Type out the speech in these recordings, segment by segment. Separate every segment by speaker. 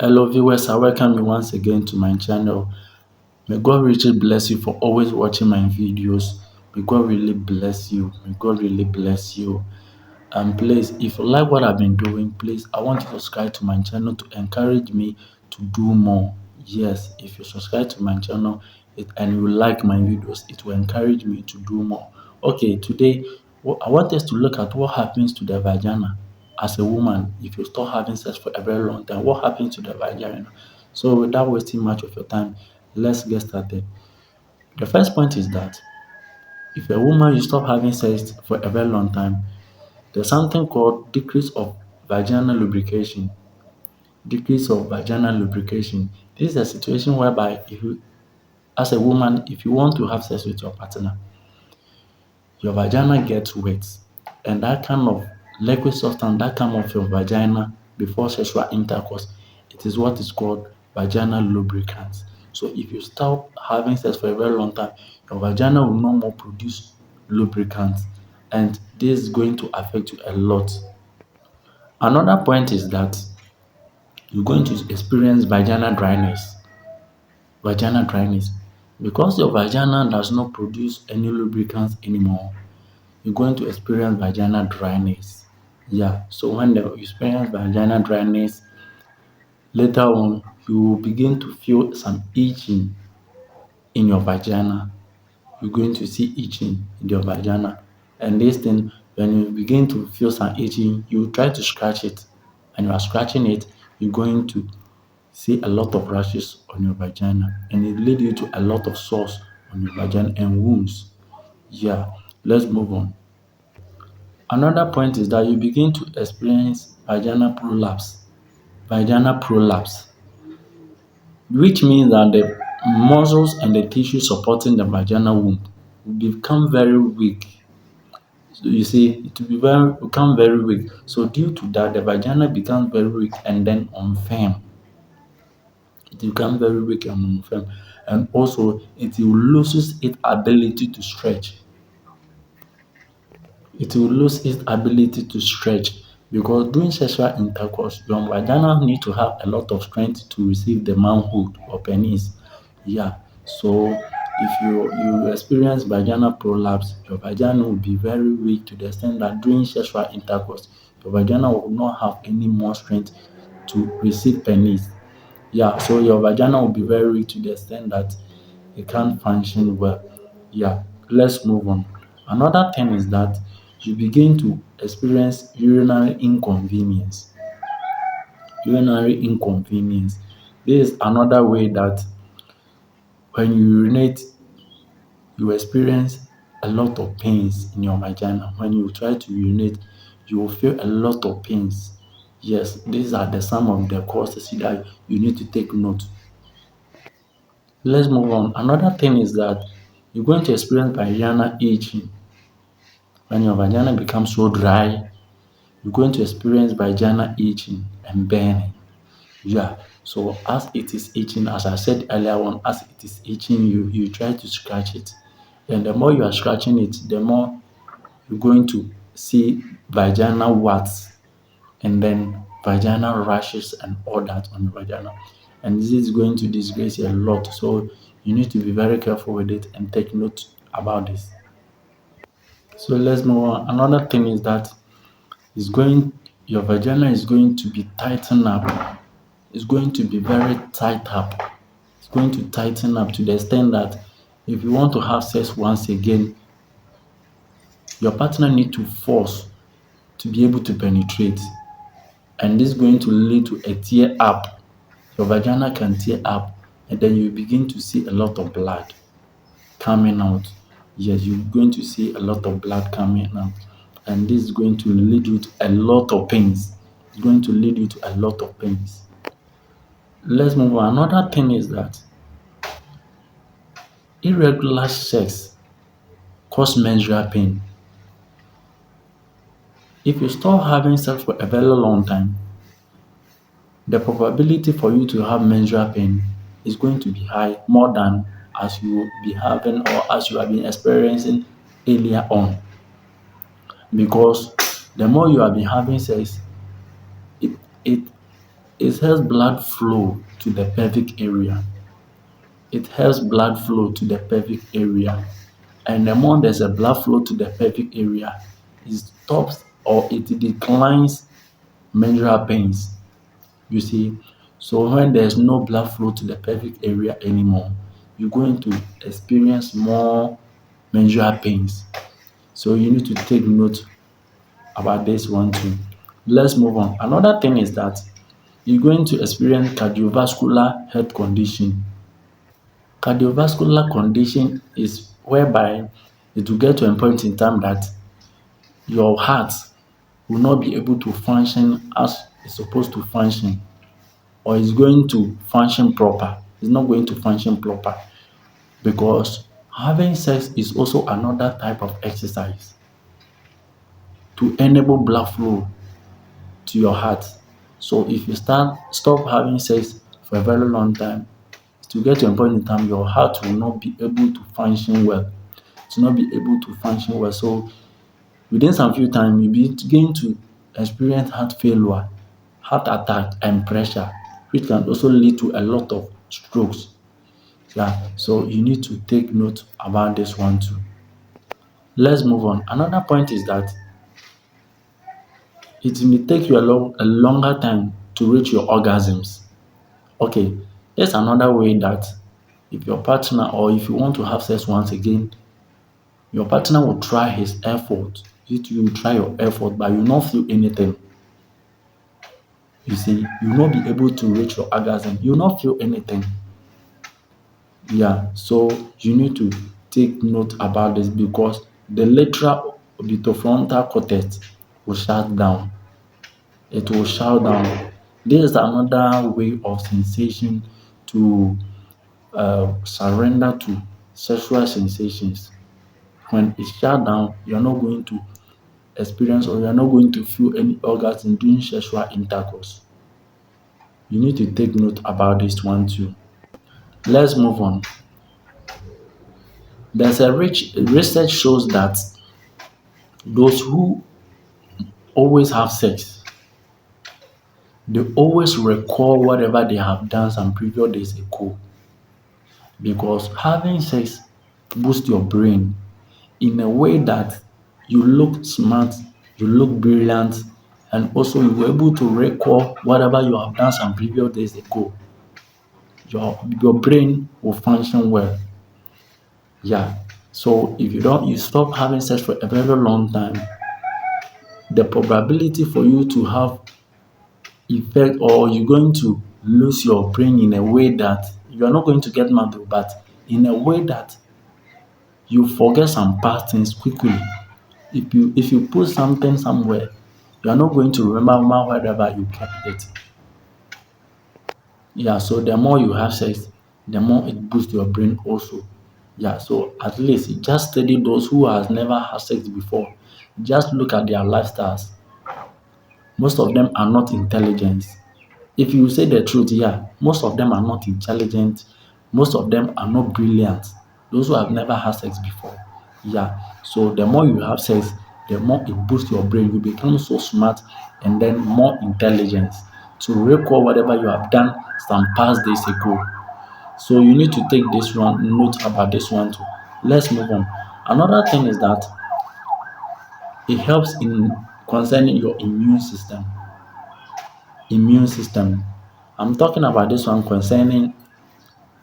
Speaker 1: Hello viewers, I welcome you once again to my channel. May God richly bless you for always watching my videos. May God really bless you. May God really bless you. And please, if you like what I've been doing, please, I want you to subscribe to my channel to encourage me to do more. Yes, if you subscribe to my channel and you like my videos, it will encourage me to do more. Okay, today I want us to look at what happens to the vagina as a woman if you stop having sex for a very long time. What happens to the vagina? So, without wasting much of your time, let's get started. The first point is that if a woman you stop having sex for a very long time, there's something called decrease of vaginal lubrication. Decrease of vaginal lubrication. This is a situation whereby if you, as a woman, if you want to have sex with your partner, your vagina gets wet, and that kind of liquid substance that come off your vagina before sexual intercourse, it is what is called vaginal lubricant. So if you stop having sex for a very long time, your vagina will no more produce lubricant, and this is going to affect you a lot. Another point is that you're going to experience vaginal dryness. Vaginal dryness. Because your vagina does not produce any lubricants anymore, you're going to experience vaginal dryness. Yeah, so when you experience vaginal dryness, later on you will begin to feel some itching in your vagina. You're going to see itching in your vagina. And this thing, when you begin to feel some itching, you try to scratch it. And you are scratching it, you're going to see a lot of rashes on your vagina, and it lead you to a lot of sores on your vagina and wounds. Yeah, let's move on. Another point is that you begin to experience vaginal prolapse. Vaginal prolapse, which means that the muscles and the tissue supporting the vaginal womb will become very weak. So you see, it will become very weak. So due to that, the vagina becomes very weak and then unfirm. It will become very weak and unfirm, and also it will loses its ability to stretch. It will lose its ability to stretch because during sexual intercourse, your vagina need to have a lot of strength to receive the manhood or penis. Yeah, so if you experience vaginal prolapse, your vagina will be very weak to the extent that during sexual intercourse, your vagina will not have any more strength to receive penis. Yeah, so your vagina will be very weak to the extent that it can't function well. Yeah, let's move on. Another thing is that you begin to experience urinary inconvenience. Urinary inconvenience. This is another way that when you urinate, you experience a lot of pains in your vagina. When you try to urinate, you will feel a lot of pains. Yes, these are the some of the causes that you need to take note. Let's move on. Another thing is that you're going to experience vaginal itching. When your vagina becomes so dry, you're going to experience vaginal itching and burning. Yeah. So as it is itching, as I said earlier on, as it is itching, you try to scratch it. And the more you are scratching it, the more you're going to see vaginal warts and then vaginal rashes and all that on your vagina. And this is going to disgrace you a lot. So you need to be very careful with it and take note about this. So let's move on. Another thing is that is going your vagina is going to be tightened up. It's going to be very tight up. It's going to tighten up to the extent that if you want to have sex once again, your partner need to force to be able to penetrate. And this is going to lead to a tear up. Your vagina can tear up, and then you begin to see a lot of blood coming out. Yes, you're going to see a lot of blood coming out, and this is going to lead you to a lot of pains. It's going to lead you to a lot of pains. Let's move on. Another thing is that irregular sex cause menstrual pain. If you stop having sex for a very long time, the probability for you to have menstrual pain is going to be high more than as you will be having or as you have been experiencing earlier on. Because the more you have been having sex, it It helps blood flow to the pelvic area. It helps blood flow to the pelvic area. And the more there's a blood flow to the pelvic area, it stops or it declines menstrual pains. You see, so when there's no blood flow to the pelvic area anymore, you're going to experience more menstrual pains. So you need to take note about this one too. Let's move on. Another thing is that you're going to experience cardiovascular health condition. Cardiovascular condition is whereby it will get to a point in time that your heart will not be able to function as it's supposed to function, or it's going to function proper. It's not going to function proper because having sex is also another type of exercise to enable blood flow to your heart. So if you stop having sex for a very long time, to get to a point in time your heart will not be able to function well. To not be able to function well. So within some few time you begin to experience heart failure, heart attack and pressure, which can also lead to a lot of strokes. Yeah, so you need to take note about this one too. Let's move on. Another point is that it may take you a longer time to reach your orgasms. Okay, there's another way that if your partner or if you want to have sex once again, your partner will try his effort. You will try your effort, but you will not feel anything. You see, you will not be able to reach your orgasm. You will not feel anything. Yeah, so you need to take note about this because the lateral orbitofrontal cortex will shut down. It will shut down. This is another way of sensation to surrender to sexual sensations. When it's shut down, you're not going to experience or you're not going to feel any orgasm during sexual intercourse. You need to take note about this one too. Let's move on. There's a rich research shows that those who always have sex, they always recall whatever they have done some previous days ago because having sex boosts your brain in a way that you look smart, you look brilliant, and also you were able to recall whatever you have done some previous days ago. Your brain will function well. Yeah. So if you stop having sex for a very long time, the probability for you to have effect or you're going to lose your brain in a way that you are not going to get mad, but in a way that you forget some past things quickly. If you put something somewhere, you are not going to remember wherever you kept it. Yeah, so the more you have sex, the more it boosts your brain also. Yeah, so at least just study those who has never had sex before. Just look at their lifestyles. Most of them are not intelligent. If you say the truth, yeah, most of them are not intelligent. Most of them are not brilliant. Those who have never had sex before. Yeah. So the more you have sex, the more it boosts your brain. You become so smart and then more intelligent to recall whatever you have done some past days ago. So you need to take this one note about this one too. Let's move on. Another thing is that it helps in concerning your immune system. Immune system. I'm talking about this one concerning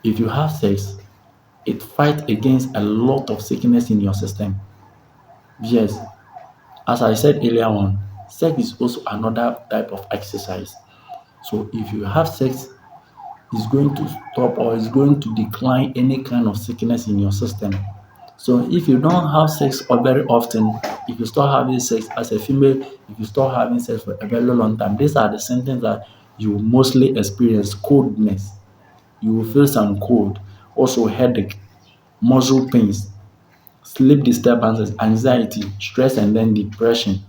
Speaker 1: if you have sex, it fights against a lot of sickness in your system. Yes, as I said earlier on, sex is also another type of exercise. So if you have sex, it's going to stop or it's going to decline any kind of sickness in your system. So if you don't have sex or very often, if you start having sex as a female, if you start having sex for a very long time, these are the symptoms that you mostly experience coldness. You will feel some cold, also headache, muscle pains, sleep disturbances, anxiety, stress, and then depression.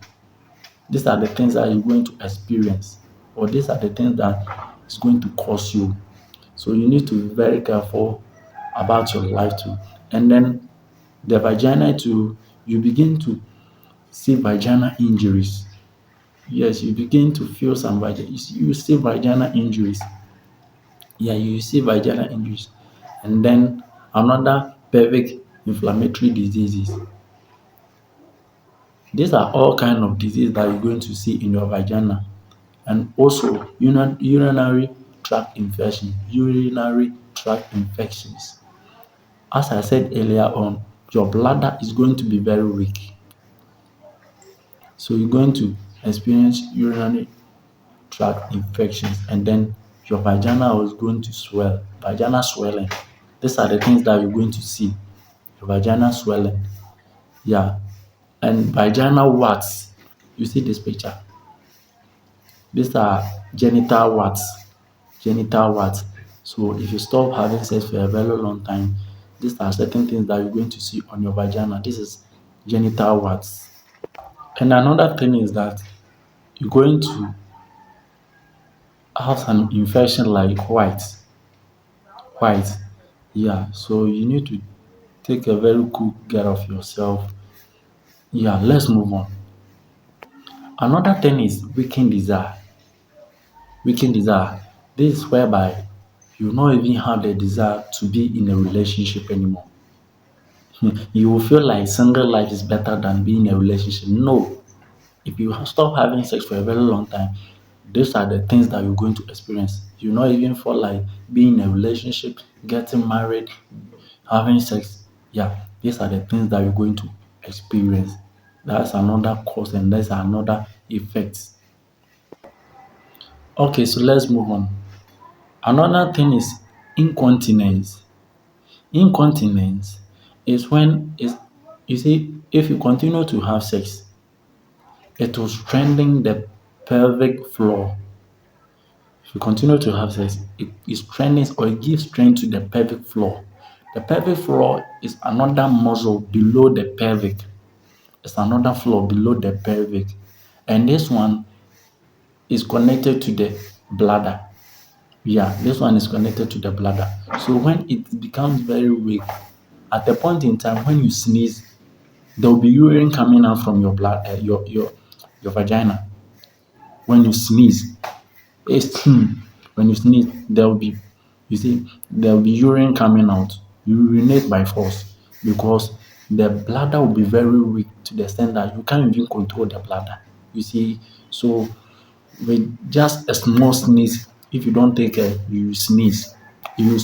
Speaker 1: These are the things that you're going to experience, or these are the things that is going to cause you. So you need to be very careful about your life too. And then the vagina too, you begin to see vaginal injuries. Yes, you begin to feel some you see vaginal injuries. Yeah, you see vaginal injuries. And then another pelvic inflammatory diseases. These are all kind of diseases that you're going to see in your vagina. And also urinary tract infection, urinary tract infections. As I said earlier on, your bladder is going to be very weak. So you're going to experience urinary tract infections, and then your vagina is going to swell, vagina swelling. These are the things that you're going to see. Your vagina swelling. Yeah. And vaginal warts. You see this picture. These are genital warts. Genital warts. So if you stop having sex for a very long time, these are certain things that you're going to see on your vagina. This is genital warts. And another thing is that you're going to have some infection like white. Yeah, so you need to take a very good care of yourself. Yeah, let's move on. Another thing is weakened desire. Weakened desire. This is whereby you not even have the desire to be in a relationship anymore. You will feel like single life is better than being in a relationship. No. If you stop having sex for a very long time, these are the things that you're going to experience. You not even feel like being in a relationship, getting married, having sex. Yeah, these are the things that you're going to experience. That's another cause and that's another effect. Okay, so let's move on. Another thing is incontinence. Incontinence is when is you see if you continue to have sex, it will strengthen the pelvic floor. If you continue to have sex, it strengthens or it gives strength to the pelvic floor. The pelvic floor is another muscle below the pelvic. It's another floor below the pelvic. And this one is connected to the bladder. Yeah, this one is connected to the bladder. So when it becomes very weak, at a point in time when you sneeze, there will be urine coming out from your blood, your vagina. When you sneeze, it's when you sneeze, there will be, you see, there will be urine coming out. You urinate by force because the bladder will be very weak to the extent that you can't even control the bladder. You see, so with just a small sneeze, if you don't take care, you sneeze. You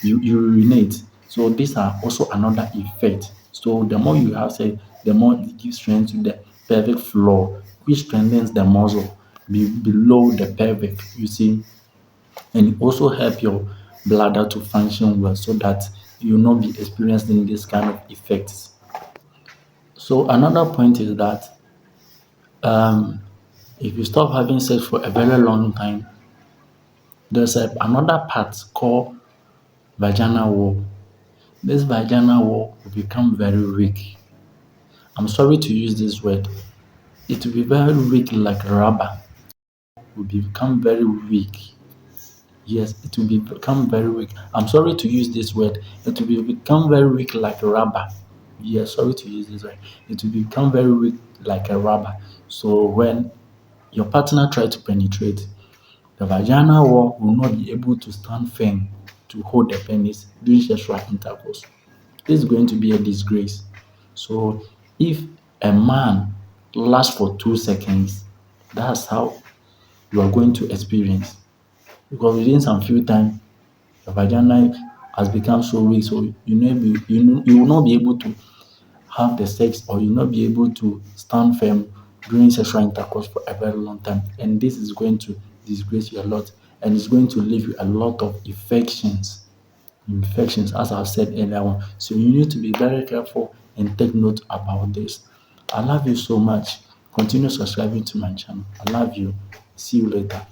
Speaker 1: urinate. So these are also another effect. So the more you have sex, the more it gives strength to the pelvic floor, which strengthens the muscle below the pelvic. You see, and it also help your bladder to function well, so that you will not be experiencing this kind of effects. So another point is that um, if you stop having sex for a very long time, there's another part called vaginal wall. This vaginal wall will become very weak. I'm sorry to use this word. It will be very weak like rubber. Will become very weak. Yes, it will become very weak. I'm sorry to use this word. It will become very weak like rubber. Yes, sorry to use this word. It will become very weak like a rubber. So when your partner tries to penetrate, the vaginal wall will not be able to stand firm to hold the penis during sexual intercourse. This is going to be a disgrace. So if a man lasts for 2 seconds, that's how you are going to experience. Because within some few time, the vagina has become so weak, so you will not be able to have the sex, or you will not be able to stand firm during sexual intercourse for a very long time. And this is going to disgrace you a lot, and it's going to leave you a lot of infections, as I've said earlier on. So you need to be very careful and take note about this. I love you so much. Continue subscribing to my channel. I love you. See you later.